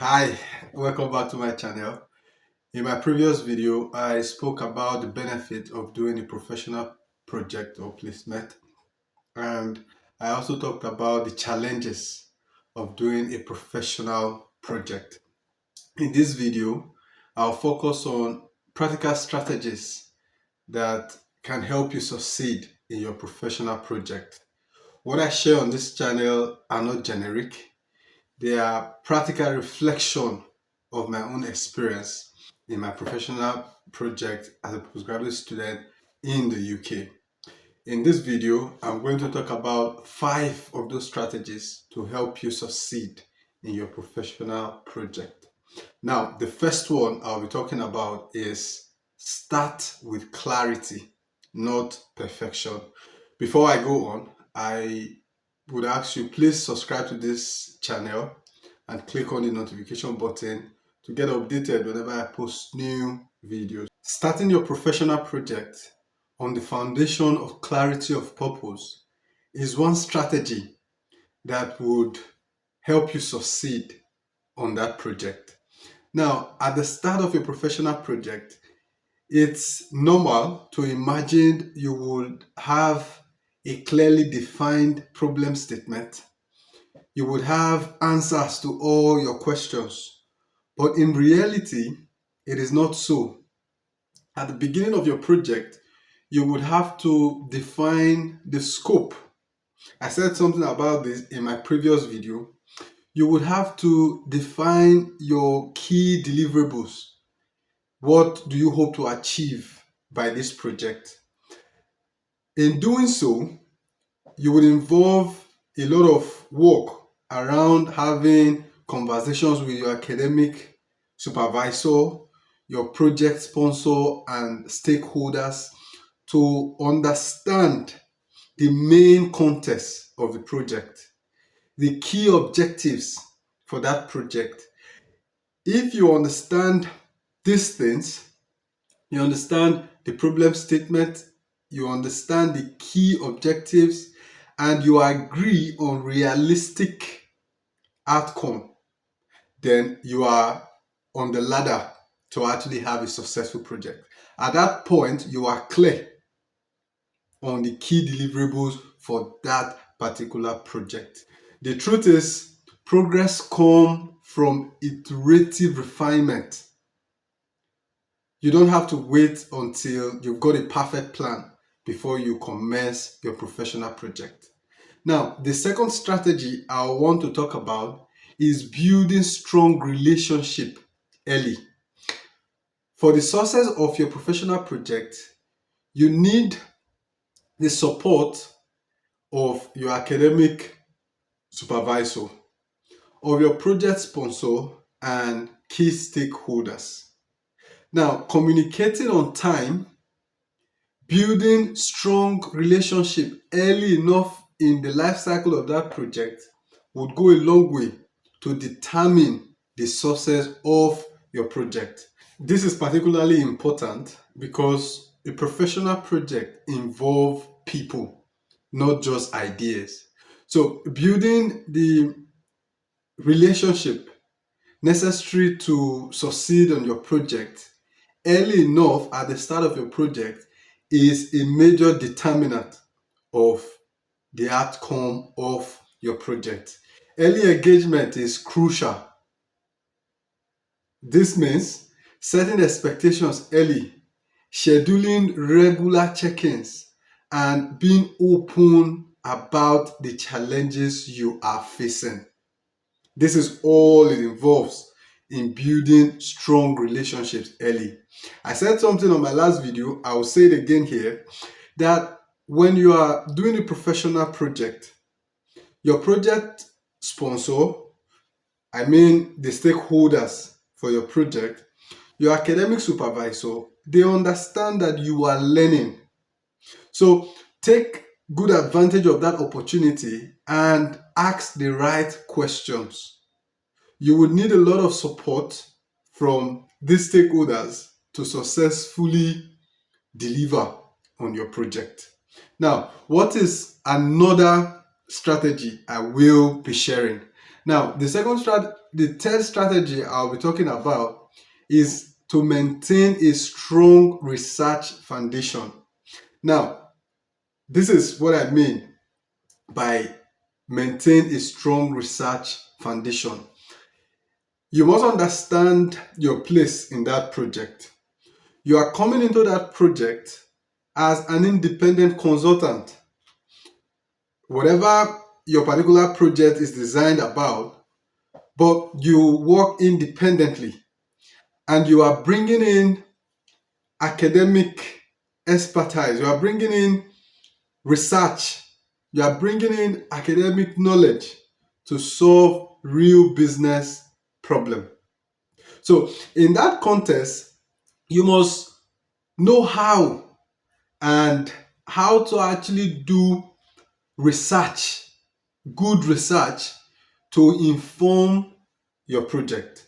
Hi, welcome back to my channel. In my previous video, I spoke about the benefit of doing a professional project or placement, and I also talked about the challenges of doing a professional project. In this video, I'll focus on practical strategies that can help you succeed in your professional project. What I share on this channel are not generic. They are practical reflection of my own experience in my professional project as a postgraduate student in the UK. In this video, I'm going to talk about 5 of those strategies to help you succeed in your professional project. Now, the first one I'll be talking about is start with clarity, not perfection. Before I go on, I would ask you please subscribe to this channel and click on the notification button to get updated whenever I post new videos. Starting your professional project on the foundation of clarity of purpose is one strategy that would help you succeed on that project. Now, at the start of a professional project, it's normal to imagine you would have a clearly defined problem statement. You would have answers to all your questions. But in reality, it is not so. At the beginning of your project, you would have to define the scope. I said something about this in my previous video. You would have to define your key deliverables. What do you hope to achieve by this project? In doing so, you would involve a lot of work around having conversations with your academic supervisor, your project sponsor, and stakeholders to understand the main context of the project, the key objectives for that project. If you understand these things, you understand the problem statement, you understand the key objectives, and you agree on realistic outcome, then you are on the ladder to actually have a successful project. At that point, you are clear on the key deliverables for that particular project. The truth is, progress comes from iterative refinement. You don't have to wait until you've got a perfect plan before you commence your professional project. Now, the second strategy I want to talk about is building strong relationship early. For the success of your professional project, you need the support of your academic supervisor, of your project sponsor, and key stakeholders. Now, communicating on time, building strong relationship early enough in the life cycle of that project would go a long way to determine the success of your project. This is particularly important because a professional project involves people, not just ideas. So building the relationship necessary to succeed on your project early enough at the start of your project is a major determinant of the outcome of your project. Early engagement is crucial. This means setting expectations early, scheduling regular check-ins, and being open about the challenges you are facing. This is all it involves in building strong relationships early. I said something on my last video, I will say it again here, that when you are doing a professional project, your project sponsor, I mean the stakeholders for your project, your academic supervisor, they understand that you are learning. So take good advantage of that opportunity and ask the right questions. You would need a lot of support from these stakeholders to successfully deliver on your project. Now, what is another strategy I will be sharing? Now, the second the third strategy I'll be talking about is to maintain a strong research foundation. Now, this is what I mean by maintain a strong research foundation. You must understand your place in that project. You are coming into that project as an independent consultant. Whatever your particular project is designed about, but you work independently and you are bringing in academic expertise, you are bringing in research, you are bringing in academic knowledge to solve real business problem. So in that context, you must know how to actually do research, good research to inform your project.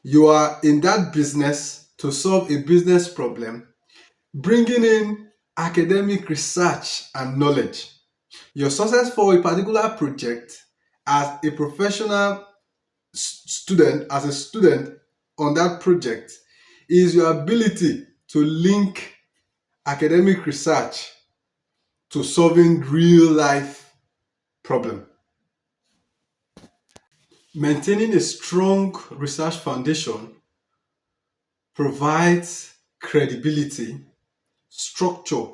You are in that business to solve a business problem, bringing in academic research and knowledge. Your success for a particular project as a professional student, as a student on that project, is your ability to link academic research to solving real life problem. Maintaining a strong research foundation provides credibility, structure,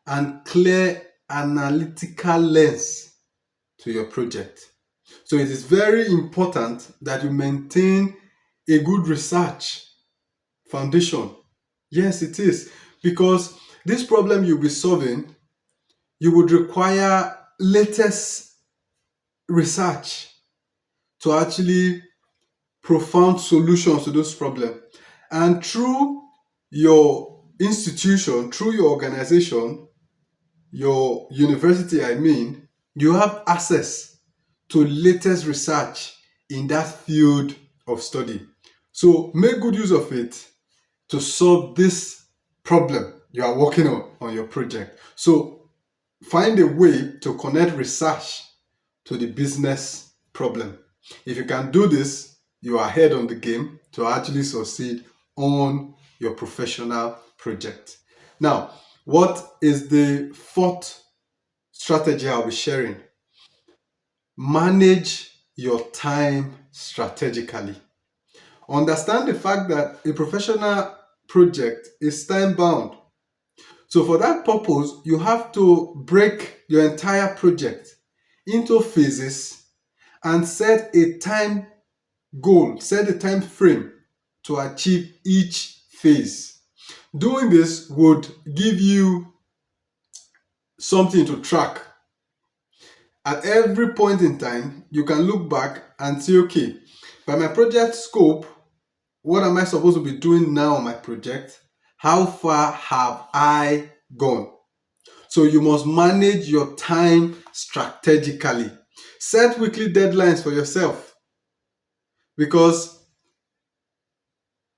and clear analytical lens to your project. So it is very important that you maintain a good research foundation. Yes, it is, because this problem you'll be solving, you would require latest research to actually profound solutions to those problems. And through your institution, through your organization, your university, you have access to latest research in that field of study. So make good use of it to solve this problem you are working on your project. So find a way to connect research to the business problem. If you can do this, you are ahead on the game to actually succeed on your professional project. Now, what is the fourth strategy I'll be sharing? Manage your time strategically. Understand the fact that a professional project is time bound. So for that purpose, you have to break your entire project into phases and set a time goal, set a time frame to achieve each phase. Doing this would give you something to track. At every point in time, you can look back and say, okay, by my project scope, what am I supposed to be doing now on my project? How far have I gone? So you must manage your time strategically. Set weekly deadlines for yourself, because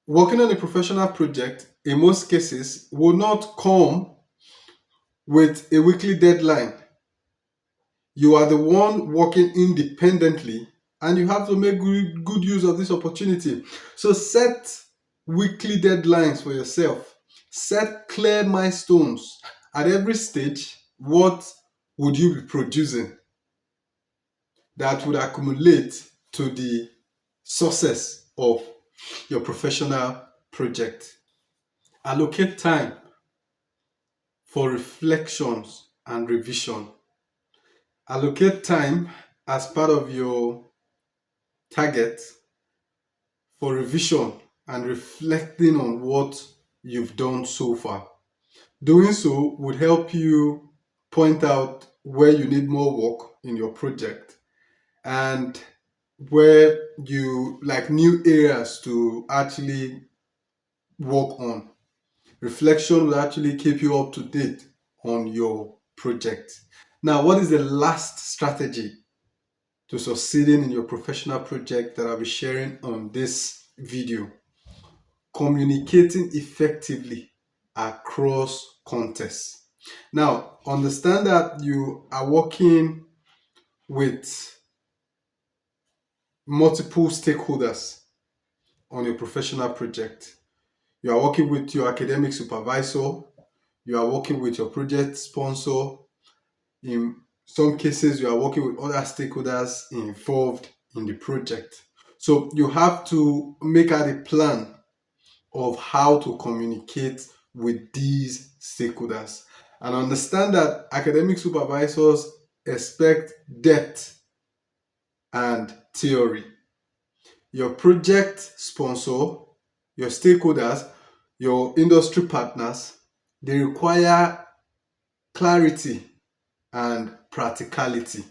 working on a professional project in most cases will not come with a weekly deadline. You are the one working independently and you have to make good use of this opportunity. So set weekly deadlines for yourself. Set clear milestones. At every stage, what would you be producing that would accumulate to the success of your professional project? Allocate time for reflections and revision. Allocate time as part of your target for revision and reflecting on what you've done so far. Doing so would help you point out where you need more work in your project and where you like new areas to actually work on. Reflection will actually keep you up to date on your project. Now, what is the last strategy to succeeding in your professional project that I'll be sharing on this video? Communicating effectively across contexts. Now, understand that you are working with multiple stakeholders on your professional project. You are working with your academic supervisor, you are working with your project sponsor. In some cases, you are working with other stakeholders involved in the project. So you have to make out a plan of how to communicate with these stakeholders and understand that academic supervisors expect depth and theory. Your project sponsor, your stakeholders, your industry partners, they require clarity and practicality.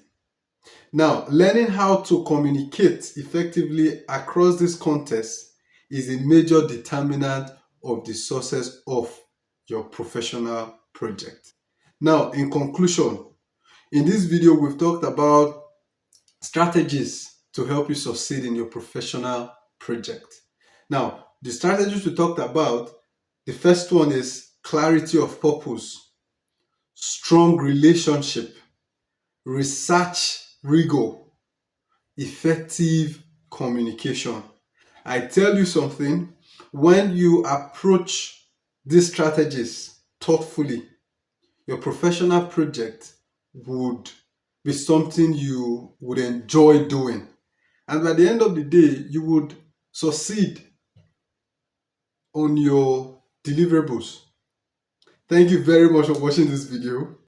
Now, learning how to communicate effectively across this context is a major determinant of the success of your professional project. Now, in conclusion, in this video, we've talked about strategies to help you succeed in your professional project. Now, the strategies we talked about, the first one is clarity of purpose, strong relationship, research rigor, effective communication. I tell you something, when you approach these strategies thoughtfully, your professional project would be something you would enjoy doing. And by the end of the day, you would succeed on your deliverables. Thank you very much for watching this video.